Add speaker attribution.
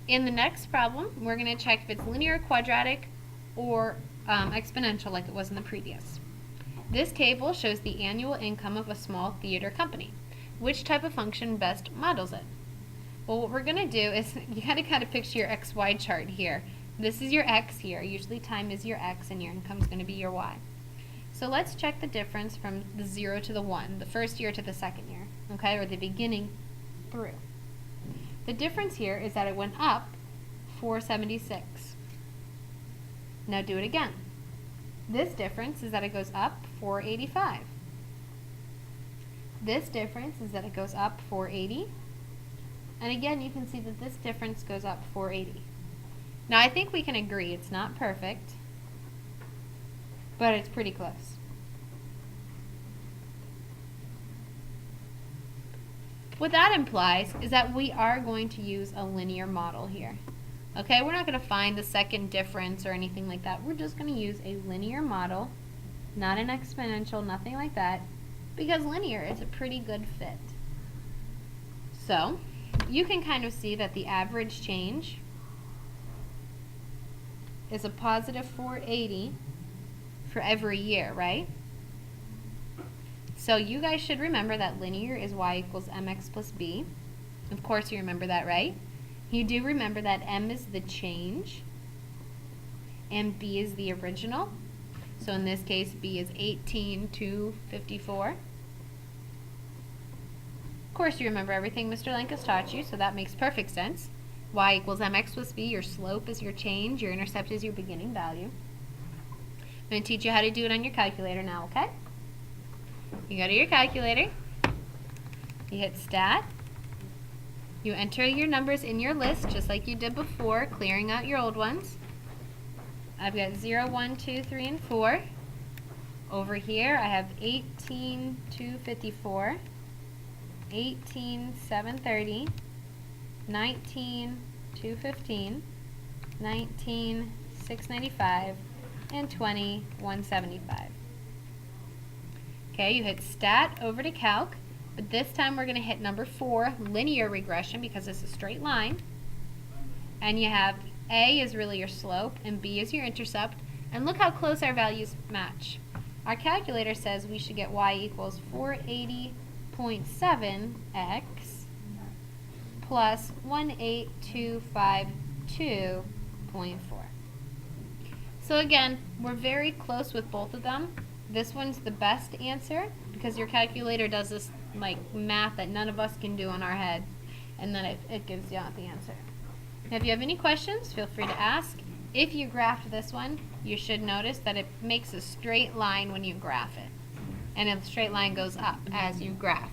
Speaker 1: In the next problem, we're going to check if it's linear, quadratic, or exponential like it was in the previous. This table shows the annual income of a small theater company. Which type of function best models it? Well, what we're going to do is you got to kind of picture your XY chart here. This is your X here. Usually time is your X and your income is going to be your Y. So let's check the difference from the 0 to the 1, the first year to the second year, okay, or the beginning through. The difference here is that it went up 476. Now do it again. This difference is that it goes up 485. This difference is that it goes up 480. And again, you can see that this difference goes up 480. Now I think we can agree it's not perfect, but it's pretty close. What that implies is that we are going to use a linear model here. Okay, we're not going to find the second difference or anything like that. We're just going to use a linear model, not an exponential, nothing like that, because linear is a pretty good fit. So, you can kind of see that the average change is a positive 480 for every year, right? So you guys should remember that linear is y equals mx plus b. Of course you remember that, right? You do remember that m is the change and b is the original. So in this case, b is 18,254. Of course you remember everything Mr. Lenkus taught you, so that makes perfect sense. Y equals mx plus b, your slope is your change, your intercept is your beginning value. I'm going to teach you how to do it on your calculator now, okay? You go to your calculator, you hit stat, you enter your numbers in your list just like you did before, clearing out your old ones. I've got 0, 1, 2, 3, and 4. Over here I have 18,254, 18,730, 19,215, 19,695, and 20,175. Okay, you hit stat over to calc, but this time we're going to hit number 4, linear regression, because it's a straight line. And you have A is really your slope and B is your intercept. And look how close our values match. Our calculator says we should get y equals 480.7x plus 18252.4. So again, we're very close with both of them. This one's the best answer because your calculator does this like math that none of us can do in our head, and then it gives you out the answer. Now if you have any questions, feel free to ask. If you graphed this one, you should notice that it makes a straight line when you graph it, and a straight line goes up as you graph.